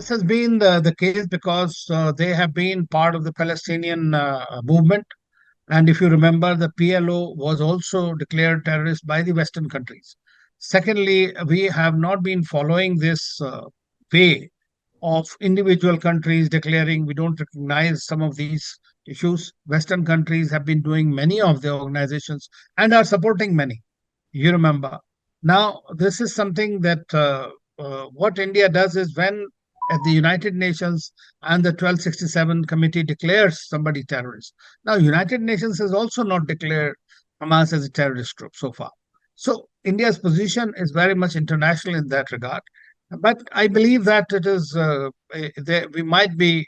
This has been the case because they have been part of the Palestinian movement. And if you remember, the PLO was also declared terrorist by the Western countries. Secondly, we have not been following this way of individual countries declaring we don't recognize some of these issues. Western countries have been doing many of the organizations and are supporting many. You remember. Now, this is something that what India does is when at the United Nations and the 1267 committee declares somebody terrorist. Now, United Nations has also not declared Hamas as a terrorist group so far. So India's position is very much international in that regard. But I believe that it is we might be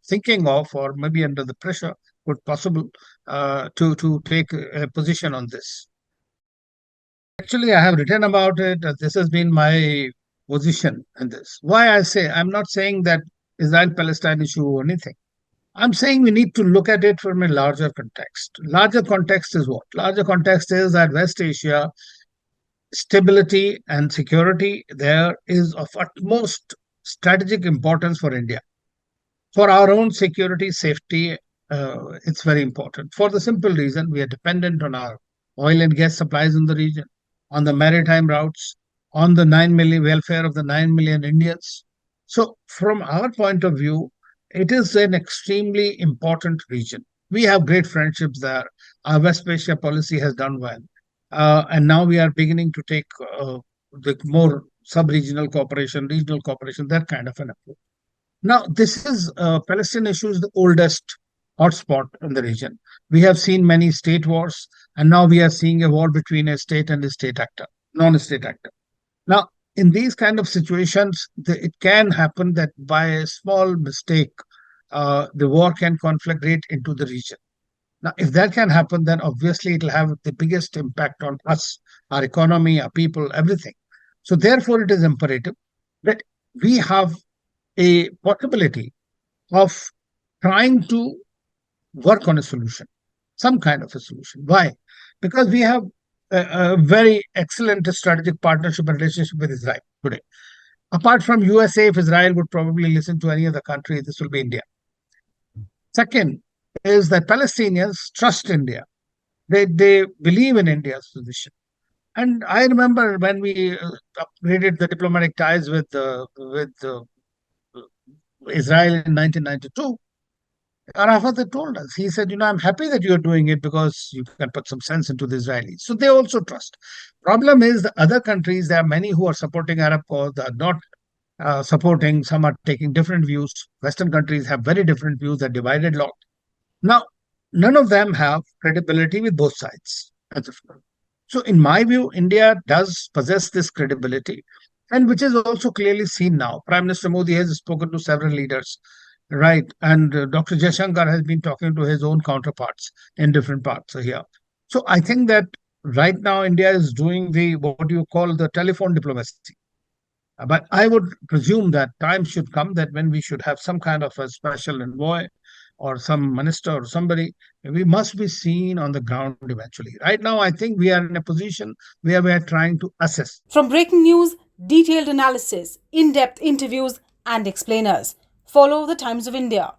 thinking of, or maybe under the pressure, could possible to take a position on this. Actually, I have written about it. This has been my position in this. Why I say I'm not saying that Israel-Palestine issue or anything. I'm saying we need to look at it from a larger context. Larger context is what? Larger context is that West Asia stability and security there is of utmost strategic importance for India. For our own security, safety, it's very important. For the simple reason we are dependent on our oil and gas supplies in the region, on the maritime routes, on the 9 million welfare of the 9 million Indians. So, from our point of view, it is an extremely important region. We have great friendships there. Our West Asia policy has done well. And now we are beginning to take the more sub-regional cooperation, regional cooperation, that kind of an approach. Now, this is Palestinian issue is the oldest hotspot in the region. We have seen many state wars, and now we are seeing a war between a state and a state actor, non-state actor. Now, in these kind of situations, it can happen that by a small mistake, the war can conflagrate into the region. Now, if that can happen, then obviously it will have the biggest impact on us, our economy, our people, everything. So therefore, it is imperative that we have a possibility of trying to work on a solution, some kind of a solution. Why? Because we have a very excellent strategic partnership and relationship with Israel today. Apart from USA, if Israel would probably listen to any other country, this will be India. Second is that Palestinians trust India. They believe in India's position. And I remember when we upgraded the diplomatic ties with Israel in 1992, Arafat had told us, he said, I'm happy that you're doing it because you can put some sense into the Israelis. So they also trust. Problem is the other countries, there are many who are supporting Arab cause, they are not supporting, some are taking different views. Western countries have very different views, they're divided lot. Now, none of them have credibility with both sides. So in my view, India does possess this credibility, and which is also clearly seen now. Prime Minister Modi has spoken to several leaders, right? And Dr. Jaishankar has been talking to his own counterparts in different parts here. So I think that right now India is doing the, what you call the telephone diplomacy. But I would presume that time should come that when we should have some kind of a special envoy or some minister or somebody, we must be seen on the ground eventually. Right now, I think we are in a position where we are trying to assess. From breaking news, detailed analysis, in-depth interviews and explainers, follow the Times of India.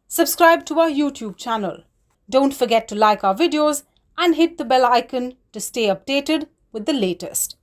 Subscribe to our YouTube channel. Don't forget to like our videos and hit the bell icon to stay updated with the latest.